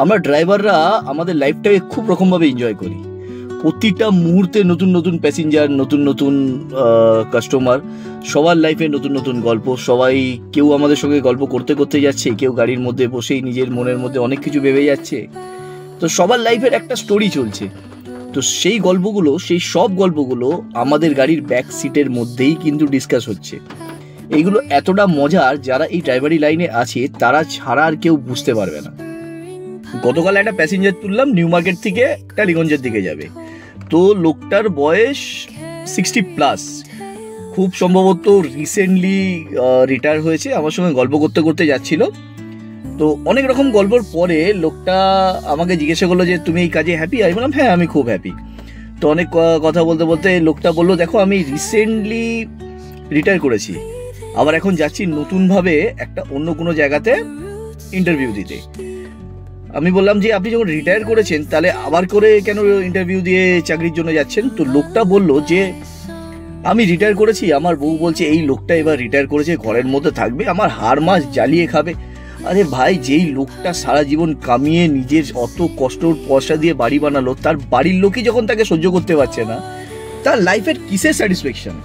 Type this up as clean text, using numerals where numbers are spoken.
আমরা ড্রাইভাররা আমাদের লাইফটাকে খুব রকমভাবে এনজয় করি। প্রতিটা মুহূর্তে নতুন নতুন প্যাসেঞ্জার, নতুন নতুন কাস্টমার, সবার লাইফে নতুন নতুন গল্প। সবাই কেউ আমাদের সঙ্গে গল্প করতে করতে যাচ্ছে, কেউ গাড়ির মধ্যে বসেই নিজের মনের মধ্যে অনেক কিছু ভেবে যাচ্ছে। তো সবার লাইফের একটা স্টোরি চলছে। তো সেই গল্পগুলো, সেই সব গল্পগুলো আমাদের গাড়ির ব্যাক সিটের মধ্যেই কিন্তু ডিসকাস হচ্ছে। এইগুলো এতটা মজার, যারা এই ড্রাইভারি লাইনে আছে তারা ছাড়া আর কেউ বুঝতে পারবে না। গতকাল একটা প্যাসেঞ্জার তুললাম, নিউ মার্কেট থেকে টালিগঞ্জের দিকে যাবে। তো লোকটার বয়স 60+, খুব সম্ভবত রিসেন্টলি রিটায়ার হয়েছে। আমার সঙ্গে গল্প করতে করতে যাচ্ছিল। তো অনেক রকম গল্পর পরে লোকটা আমাকে জিজ্ঞাসা করলো যে তুমি এই কাজে হ্যাপি? আমি বললাম হ্যাঁ, আমি খুব হ্যাপি। তো অনেক কথা বলতে বলতে লোকটা বললো, দেখো আমি রিসেন্টলি রিটায়ার করেছি, আবার এখন যাচ্ছি নতুনভাবে একটা অন্য কোনো জায়গাতে ইন্টারভিউ দিতে। আমি বললাম যে আপনি যখন রিটায়ার করেছেন তাহলে আবার করে কেন ইন্টারভিউ দিয়ে চাকরির জন্য যাচ্ছেন? তো লোকটা বলল যে আমি রিটায়ার করেছি, আমার বউ বলছে এই লোকটা এবার রিটায়ার করেছে, ঘরের মধ্যে থাকবে, আমার হাড় মাস জ্বালিয়ে খাবে। আরে ভাই, যেই লোকটা সারা জীবন কামিয়ে নিজের অত কষ্ট পয়সা দিয়ে বাড়ি বানালো, তার বাড়ির লোকই যখন তাকে সহ্য করতে পারছে না, তার লাইফের কিসের স্যাটিসফ্যাকশন?